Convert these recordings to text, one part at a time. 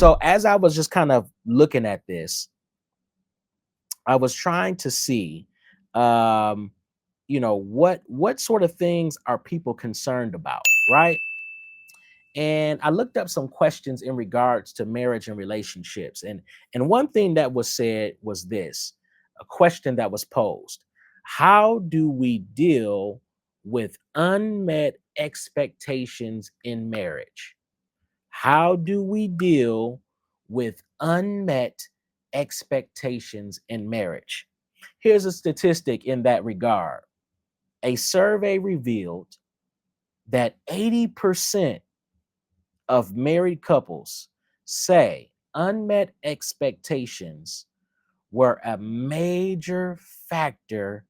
So as I was just kind of looking at this, I was trying to see, um, what sort of things are people concerned about, right? And I looked up some questions in regards to marriage and relationships. And one thing that was said was this, a question that was posed. How do we deal with unmet expectations in marriage? How do we deal with unmet expectations in marriage? Here's a statistic in that regard. A survey revealed that 80% of married couples say unmet expectations were a major factor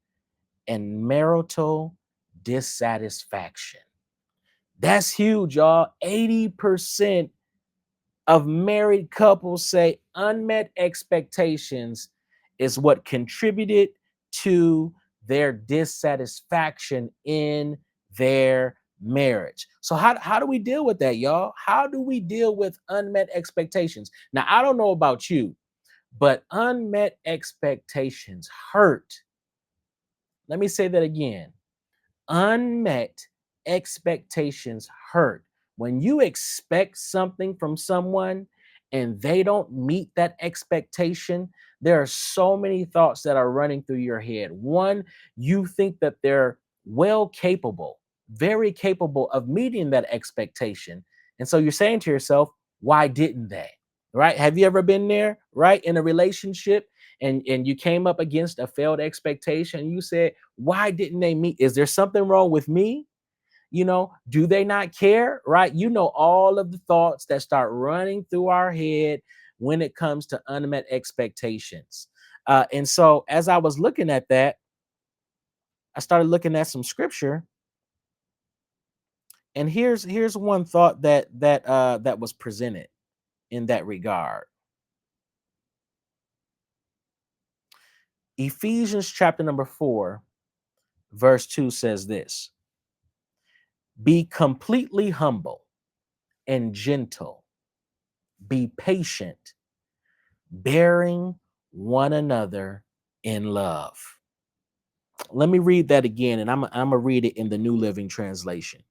in marital dissatisfaction. That's huge, y'all. 80% of married couples say unmet expectations is what contributed to their dissatisfaction in their marriage. So how do we deal with that, y'all? How do we deal with unmet expectations? Now, I don't know about you, but unmet expectations hurt. Let me say that again. Unmet expectations hurt. When you expect something from someone and they don't meet that expectation, there are so many thoughts that are running through your head. One, you think that they're well capable, very capable of meeting that expectation. And so you're saying to yourself, why didn't they? Right? Have you ever been there, right? In a relationship and you came up against a failed expectation, you said, why didn't they meet? Is there something wrong with me? Do they not care? Right? All of the thoughts that start running through our head when it comes to unmet expectations. And so as I was looking at that, I started looking at some scripture. And here's one thought that was presented in that regard. Ephesians chapter number 4, verse 2 says this: be completely humble and gentle, be patient, bearing one another in love. Let me read that again, and I'm going to read it in the New Living Translation.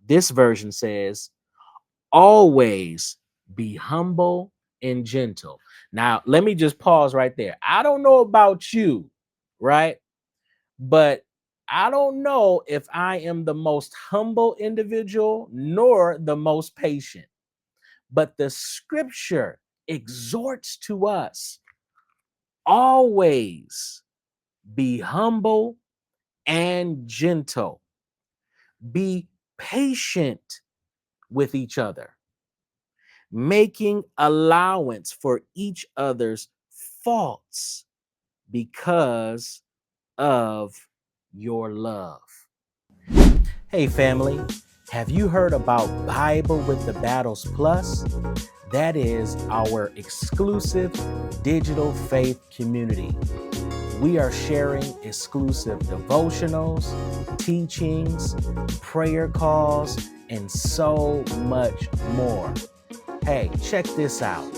This version says, always be humble and gentle. Now, let me just pause right there. I don't know about you, right? But I don't know if I am the most humble individual nor the most patient. But the scripture exhorts to us always be humble and gentle, be patient with each other, making allowance for each other's faults because of your love. Hey, family, have you heard about Bible with the Battles Plus? That is our exclusive digital faith community. We are sharing exclusive devotionals, teachings, prayer calls, and so much more. Hey, check this out.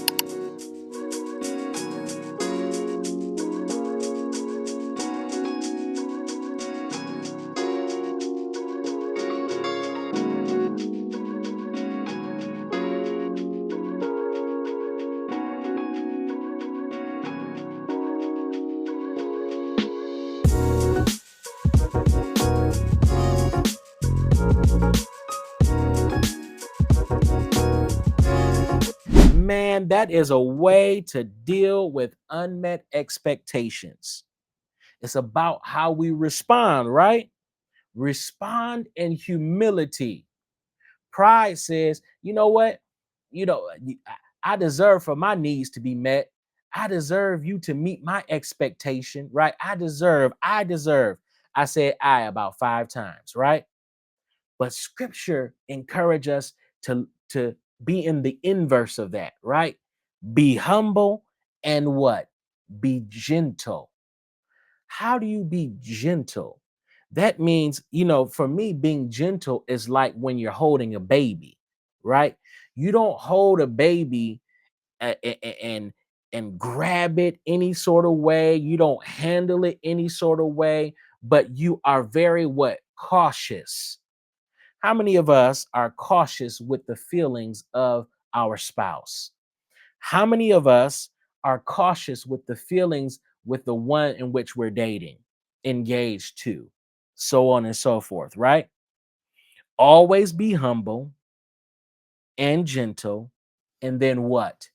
Man, that is a way to deal with unmet expectations. It's about how we respond, right? Respond in humility. Pride says, you know what? You know, I deserve for my needs to be met. I deserve you to meet my expectation, right? I deserve. I said I about 5 times, right? But scripture encourage us to be in the inverse of that, right? Be humble and what? Be gentle. How do you be gentle? That means, for me, being gentle is like when you're holding a baby, right? You don't hold a baby and grab it any sort of way. You don't handle it any sort of way, but you are very what? Cautious. How many of us are cautious with the feelings of our spouse? How many of us are cautious with the feelings with the one in which we're dating, engaged to, so on and so forth, right? Always be humble and gentle. And then what?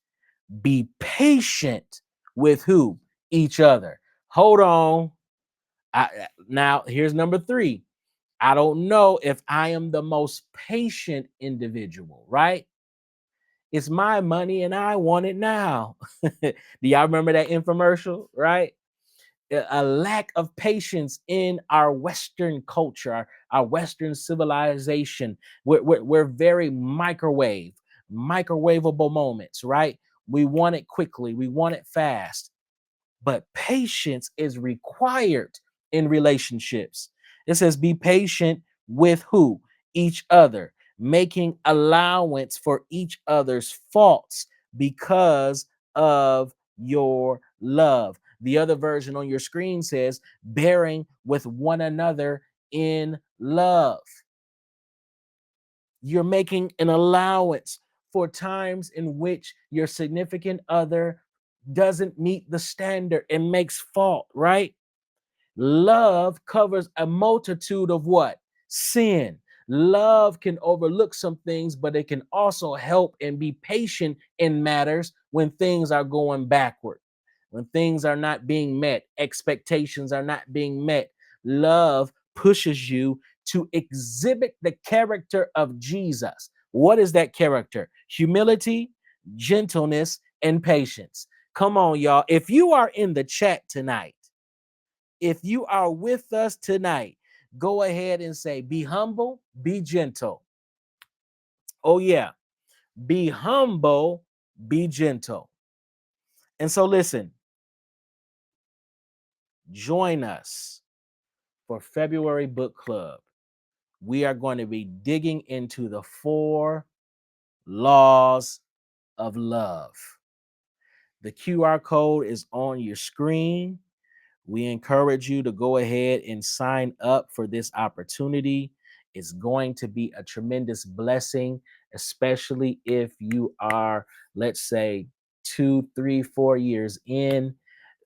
Be patient with who? Each other. Hold on. Now, here's number three. I don't know if I am the most patient individual, right? It's my money and I want it now. Do y'all remember that infomercial, right? A lack of patience in our Western culture, our Western civilization. We're very microwavable moments, right? We want it quickly, we want it fast. But patience is required in relationships. It says, be patient with who? Each other, making allowance for each other's faults because of your love. The other version on your screen says, bearing with one another in love. You're making an allowance for times in which your significant other doesn't meet the standard and makes fault, right? Love covers a multitude of what? Sin. Love can overlook some things, but it can also help and be patient in matters when things are going backward, when things are not being met, expectations are not being met. Love pushes you to exhibit the character of Jesus. What is that character? Humility, gentleness, and patience. Come on, y'all. If you are in the chat tonight, if you are with us tonight, go ahead and say, be humble, be gentle. Oh, yeah. Be humble, be gentle. And so, listen, join us for February Book Club. We are going to be digging into the 4 laws of love. The QR code is on your screen. We encourage you to go ahead and sign up for this opportunity. It's going to be a tremendous blessing, especially if you are, let's say, 2, 3, 4 years in.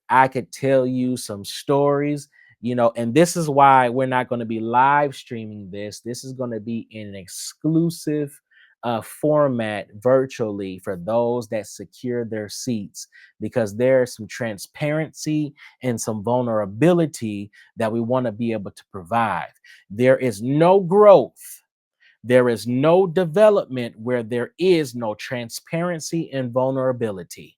I could tell you some stories, and this is why we're not going to be live streaming this. This is going to be in an exclusive format virtually for those that secure their seats, because there's some transparency and some vulnerability that we want to be able to provide. There is no growth. There is no development where there is no transparency and vulnerability.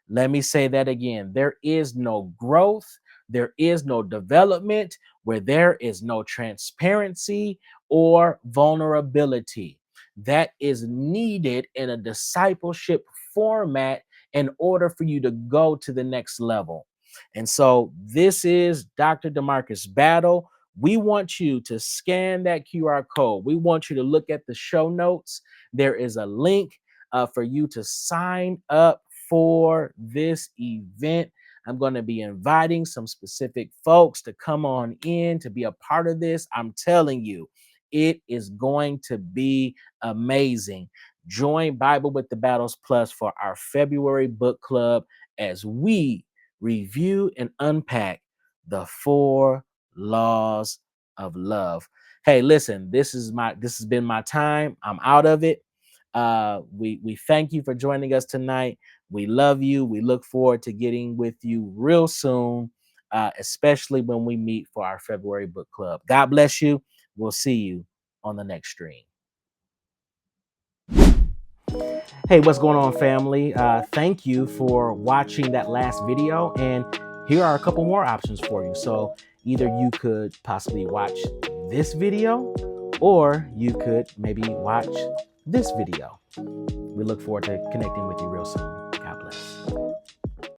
Let me say that again. There is no growth. There is no development where there is no transparency or vulnerability. That is needed in a discipleship format in order for you to go to the next level. And so this is Dr. DeMarcus Battle. We want you to scan that QR code. We want you to look at the show notes. There is a link for you to sign up for this event. I'm going to be inviting some specific folks to come on in to be a part of this. I'm telling you, it is going to be amazing. Join Bible with the Battles Plus for our February book club as we review and unpack the 4 laws of love. Hey, listen, this has been my time. I'm out of it. We thank you for joining us tonight. We love you. We look forward to getting with you real soon, especially when we meet for our February book club. God bless you. We'll see you on the next stream. Hey, what's going on, family? Thank you for watching that last video. And here are a couple more options for you. So either you could possibly watch this video, or you could maybe watch this video. We look forward to connecting with you real soon.